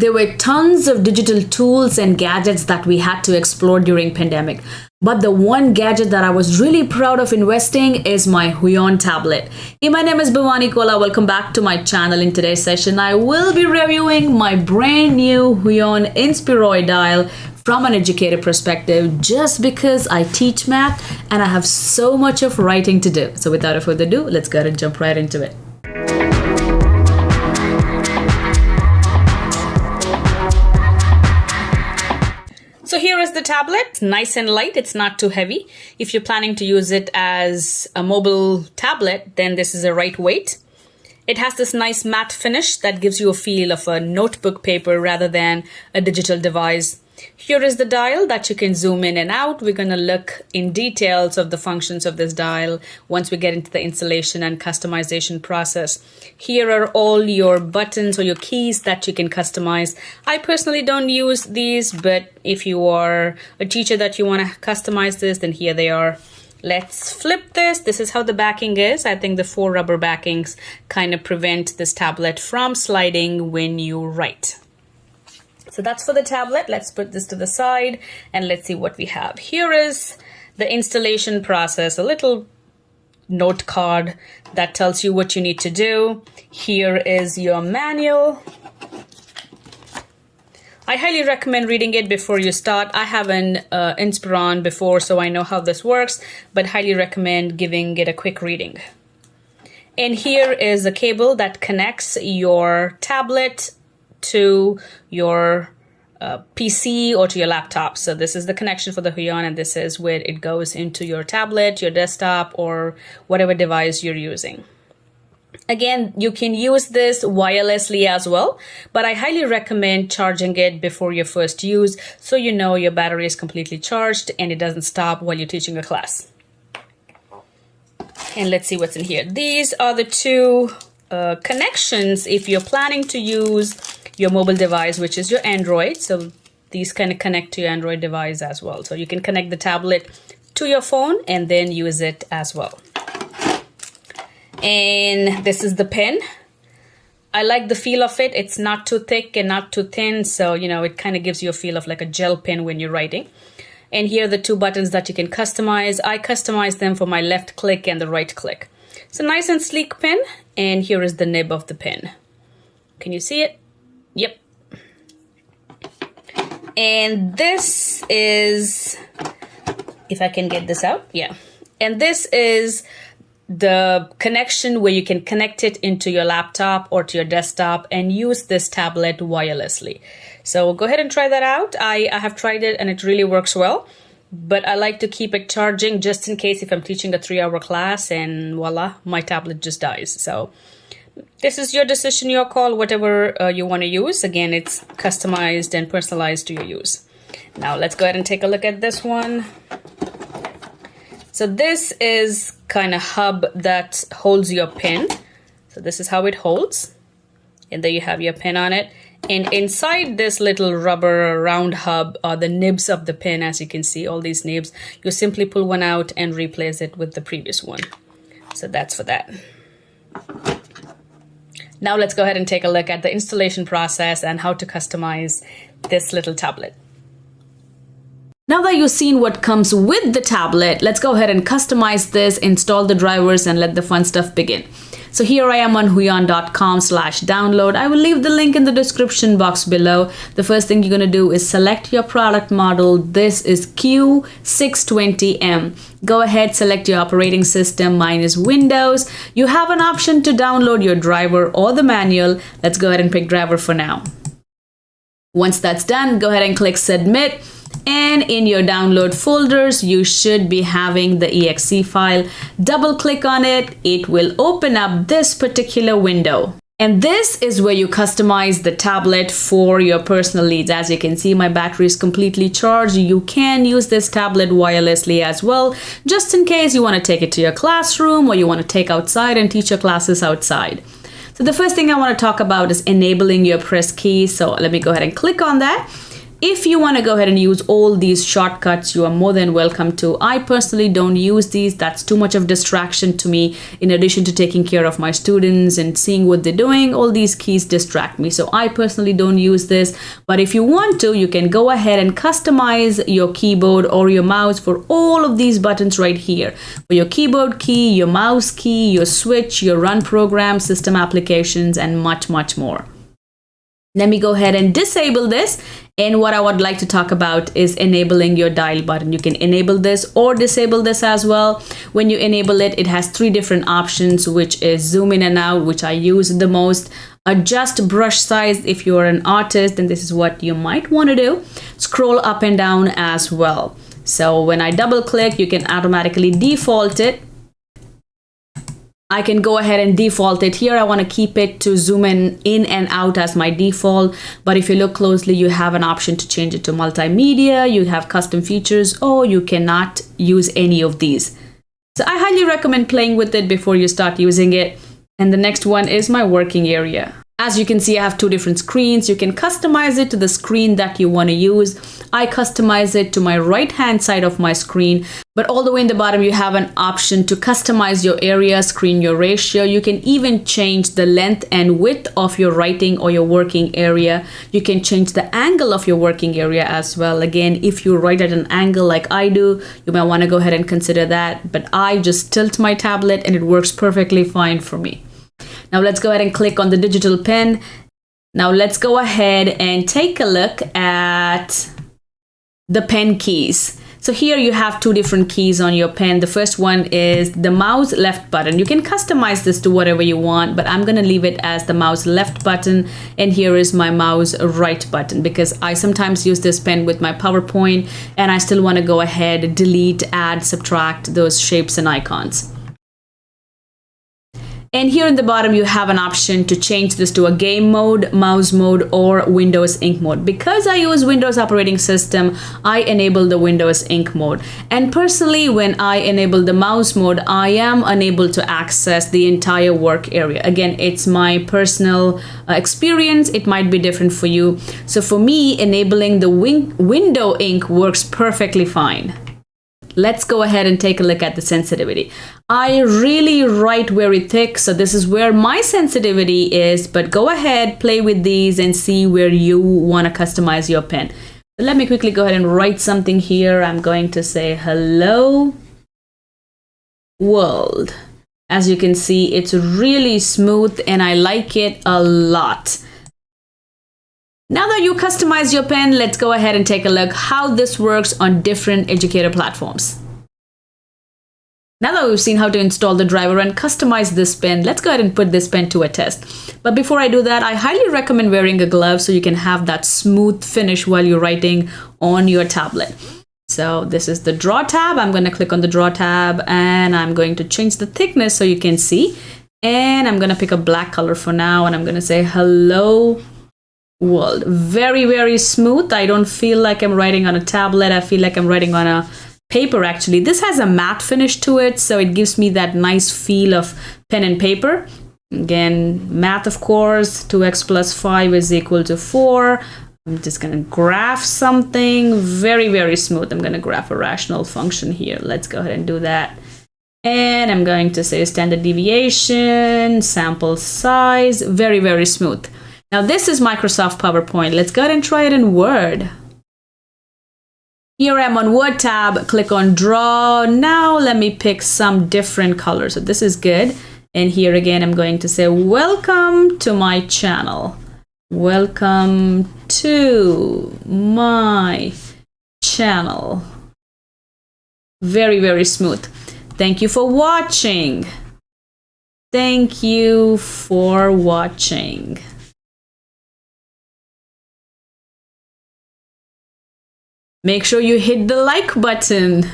There were tons of digital tools and gadgets that we had to explore during pandemic. But the one gadget that I was really proud of investing is my Huion tablet. Hey, my name is Bhavani Kola. Welcome back to my channel. In today's session, I will be reviewing my brand new Huion Inspiroy Dial from an educator perspective, just because I teach math and I have so much of writing to do. So without further ado, let's go ahead and jump right into it. So here is the tablet. It's nice and light. It's not too heavy. If you're planning to use it as a mobile tablet, then this is the right weight. It has this nice matte finish that gives you a feel of a notebook paper rather than a digital device. Here is the dial that you can zoom in and out. We're going to look in details of the functions of this dial once we get into the installation and customization process. Here are all your buttons or your keys that you can customize. I personally don't use these, but if you are a teacher that you want to customize this, then here they are. Let's flip this. This is how the backing is. I think the 4 rubber backings kind of prevent this tablet from sliding when you write. So that's for the tablet. Let's put this to the side and let's see what we have. Here is the installation process, a little note card that tells you what you need to do. Here is your manual. I highly recommend reading it before you start. I have an Inspiron before, so I know how this works, but highly recommend giving it a quick reading. And here is a cable that connects your tablet to your PC or to your laptop. So this is the connection for the Huion, and this is where it goes into your tablet, your desktop, or whatever device you're using. Again, you can use this wirelessly as well, but I highly recommend charging it before your first use so you know your battery is completely charged and it doesn't stop while you're teaching a class. And let's see what's in here. These are the two connections if you're planning to use your mobile device, which is your Android. So these kind of connect to your Android device as well. So you can connect the tablet to your phone and then use it as well. And this is the pen. I like the feel of it. It's not too thick and not too thin. So, you know, it kind of gives you a feel of like a gel pen when you're writing. And here are the 2 buttons that you can customize. I customize them for my left click and the right click. It's a nice and sleek pen. And here is the nib of the pen. Can you see it? Yep. And this is, if I can get this out, yeah. And this is the connection where you can connect it into your laptop or to your desktop and use this tablet wirelessly. So go ahead and try that out. I have tried it and it really works well. But I like to keep it charging just in case if I'm teaching a 3-hour class and voila, my tablet just dies. So this is your decision, your call, whatever you want to use. Again, it's customized and personalized to your use. Now let's go ahead and take a look at this one. So this is kind of hub that holds your pen. So this is how it holds. And there you have your pen on it. And inside this little rubber round hub are the nibs of the pen, as you can see, all these nibs. You simply pull one out and replace it with the previous one. So that's for that. Now let's go ahead and take a look at the installation process and how to customize this little tablet. Now that you've seen what comes with the tablet, let's go ahead and customize this, install the drivers, and let the fun stuff begin. So here I am on huion.com/download. I will leave the link in the description box below. The first thing you're going to do is select your product model. This is Q620M. Go ahead, select your operating system. Mine is Windows. You have an option to download your driver or the manual. Let's go ahead and pick driver for now. Once that's done, go ahead and click submit. And in your download folders, you should be having the exe file. Double click on it. It will open up this particular window. And this is where you customize the tablet for your personal needs. As you can see, my battery is completely charged. You can use this tablet wirelessly as well, just in case you want to take it to your classroom or you want to take outside and teach your classes outside. So the first thing I want to talk about is enabling your press key. So let me go ahead and click on that. If you want to go ahead and use all these shortcuts, you are more than welcome to. I personally don't use these. That's too much of distraction to me. In addition to taking care of my students and seeing what they're doing, all these keys distract me. So I personally don't use this. But if you want to, you can go ahead and customize your keyboard or your mouse for all of these buttons right here. For your keyboard key, your mouse key, your switch, your run program, system applications, and much, much more. Let me go ahead and disable this. And what I would like to talk about is enabling your dial button. You can enable this or disable this as well. When you enable it, it has 3 different options, which is zoom in and out, which I use the most. Adjust brush size. If you're an artist, then this is what you might want to do. Scroll up and down as well. So when I double click, you can automatically default it. I can go ahead and default it here. I want to keep it to zoom in and out as my default. But if you look closely, you have an option to change it to multimedia. You have custom features, or you cannot use any of these. So I highly recommend playing with it before you start using it. And the next one is my working area. As you can see, I have 2 different screens. You can customize it to the screen that you want to use. I customize it to my right-hand side of my screen, but all the way in the bottom, you have an option to customize your area, screen your ratio. You can even change the length and width of your writing or your working area. You can change the angle of your working area as well. Again, if you write at an angle like I do, you might want to go ahead and consider that, but I just tilt my tablet and it works perfectly fine for me. Now let's go ahead and click on the digital pen. Now let's go ahead and take a look at the pen keys. So here you have 2 different keys on your pen. The first one is the mouse left button. You can customize this to whatever you want, but I'm going to leave it as the mouse left button. And here is my mouse right button, because I sometimes use this pen with my PowerPoint and I still want to go ahead, delete, add, subtract those shapes and icons. And here in the bottom, you have an option to change this to a game mode, mouse mode, or Windows Ink mode. Because I use Windows operating system, I enable the Windows Ink mode. And personally, when I enable the mouse mode, I am unable to access the entire work area. Again, it's my personal experience. It might be different for you. So for me, enabling the Window Ink works perfectly fine. Let's go ahead and take a look at the sensitivity. I really write very thick, so this is where my sensitivity is, but go ahead, play with these and see where you want to customize your pen. So let me quickly go ahead and write something here. I'm going to say hello world. As you can see, it's really smooth and I like it a lot. Now that you customize your pen, let's go ahead and take a look how this works on different educator platforms. Now that we've seen how to install the driver and customize this pen, let's go ahead and put this pen to a test. But before I do that, I highly recommend wearing a glove so you can have that smooth finish while you're writing on your tablet. So this is the draw tab. I'm going to click on the draw tab and I'm going to change the thickness so you can see. And I'm going to pick a black color for now and I'm going to say hello world. Very, very smooth. I don't feel like I'm writing on a tablet. I feel like I'm writing on a paper actually. This has a matte finish to it, so it gives me that nice feel of pen and paper. Again, math of course, 2x plus 5 is equal to 4. I'm just going to graph something very, very smooth. I'm going to graph a rational function here. Let's go ahead and do that. And I'm going to say standard deviation, sample size, very, very smooth. Now this is Microsoft PowerPoint. Let's go ahead and try it in Word. Here I am on Word tab, click on draw. Now let me pick some different colors. So this is good. And here again, I'm going to say, welcome to my channel. Welcome to my channel. Very, very smooth. Thank you for watching. Thank you for watching. Make sure you hit the like button.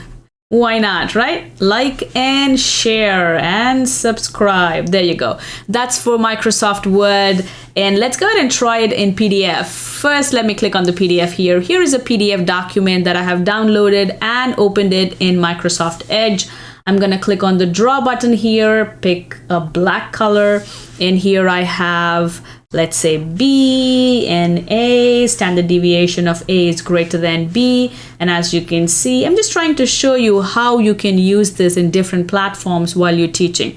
Why not, right? Like and share and subscribe. There you go. That's for Microsoft Word. And let's go ahead and try it in PDF. First, let me click on the PDF here. Here is a PDF document that I have downloaded and opened it in Microsoft Edge. I'm going to click on the draw button here, pick a black color. And here I have let's say B and A, standard deviation of A is greater than B. And as you can see, I'm just trying to show you how you can use this in different platforms while you're teaching.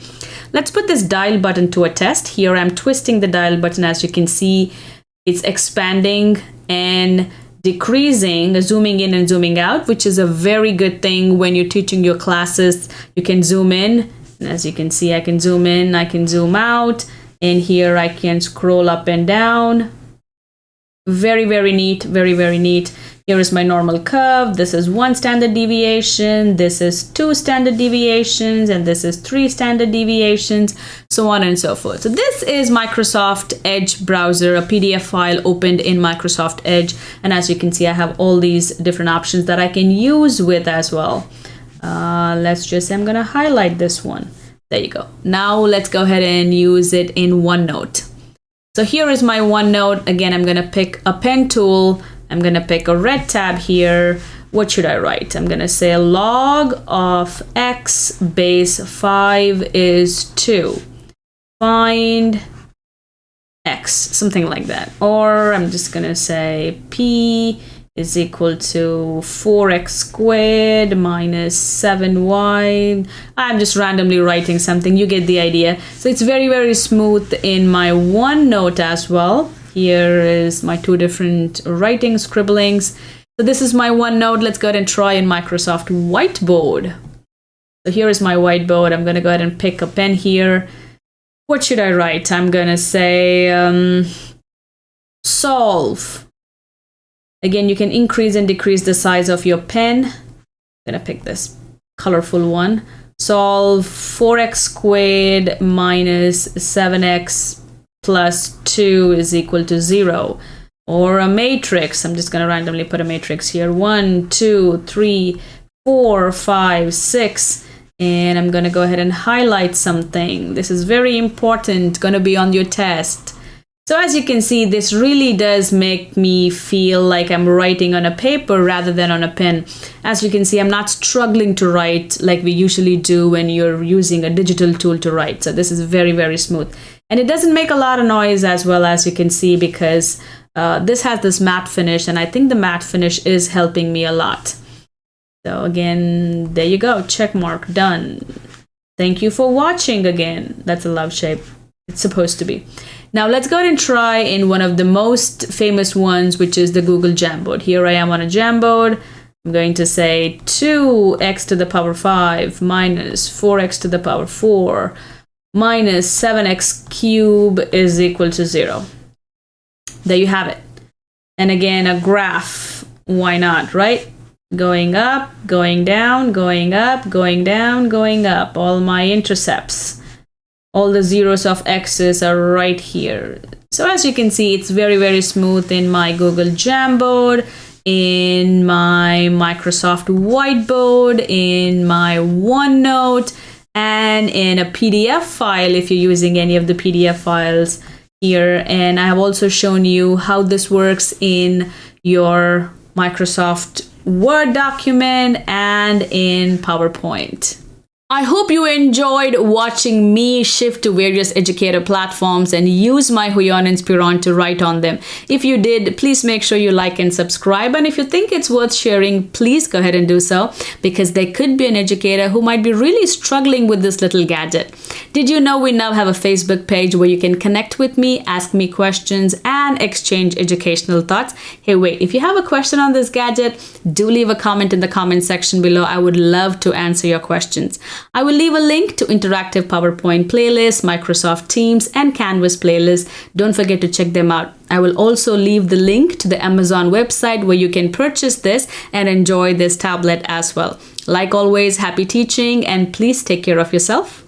Let's put this dial button to a test. Here I'm twisting the dial button. As you can see, it's expanding and decreasing, zooming in and zooming out, which is a very good thing when you're teaching your classes. You can zoom in, and as you can see, I can zoom in, I can zoom out, and here I can scroll up and down. Very, very neat, very, very neat. Here is my normal curve. This is 1 standard deviation, this is 2 standard deviations, and this is 3 standard deviations, so on and so forth. So this is Microsoft Edge browser, a PDF file opened in Microsoft Edge. And as you can see, I have all these different options that I can use with as well. Let's just say I'm gonna highlight this one. There you go. Now let's go ahead and use it in OneNote. So here is my OneNote. Again, I'm gonna pick a pen tool. I'm gonna pick a red tab here. What should I write? I'm gonna say log of x base 5 is 2. Find x, something like that. Or I'm just gonna say p is equal to 4x squared minus 7y. I'm just randomly writing something. You get the idea. So it's very, very smooth in my OneNote as well. Here is my 2 different writing scribblings. So this is my OneNote. Let's go ahead and try in Microsoft Whiteboard. So here is my whiteboard. I'm going to go ahead and pick a pen here. What should I write? I'm going to say solve. Again, you can increase and decrease the size of your pen. I'm going to pick this colorful one. Solve 4x squared minus 7x plus 2 is equal to 0. Or a matrix. I'm just going to randomly put a matrix here. 1, 2, 3, 4, 5, 6. And I'm going to go ahead and highlight something. This is very important, going to be on your test. So as you can see, this really does make me feel like I'm writing on a paper rather than on a pen. As you can see, I'm not struggling to write like we usually do when you're using a digital tool to write. So this is very, very smooth. And it doesn't make a lot of noise as well, as you can see, because this has this matte finish, and I think the matte finish is helping me a lot. So again, there you go, check mark, done. Thank you for watching again. That's a love shape. It's supposed to be. Now let's go ahead and try in one of the most famous ones, which is the Google Jamboard. Here I am on a Jamboard. I'm going to say 2x to the power 5 minus 4x to the power 4 minus 7x cubed is equal to 0. There you have it. And again, a graph. Why not, right? Going up, going down, going up, going down, going up. All my intercepts. All the zeros of x's are right here. So as you can see, it's very, very smooth in my Google Jamboard, in my Microsoft Whiteboard, in my OneNote, and in a PDF file if you're using any of the PDF files here. And I have also shown you how this works in your Microsoft Word document and in PowerPoint. I hope you enjoyed watching me shift to various educator platforms and use my Huion Inspiroy to write on them. If you did, please make sure you like and subscribe. And if you think it's worth sharing, please go ahead and do so, because there could be an educator who might be really struggling with this little gadget. Did you know we now have a Facebook page where you can connect with me, ask me questions, and exchange educational thoughts? Hey, wait, if you have a question on this gadget, do leave a comment in the comment section below. I would love to answer your questions. I will leave a link to interactive PowerPoint playlists, Microsoft Teams, and Canvas playlists. Don't forget to check them out. I will also leave the link to the Amazon website where you can purchase this and enjoy this tablet as well. Like always, happy teaching, and please take care of yourself.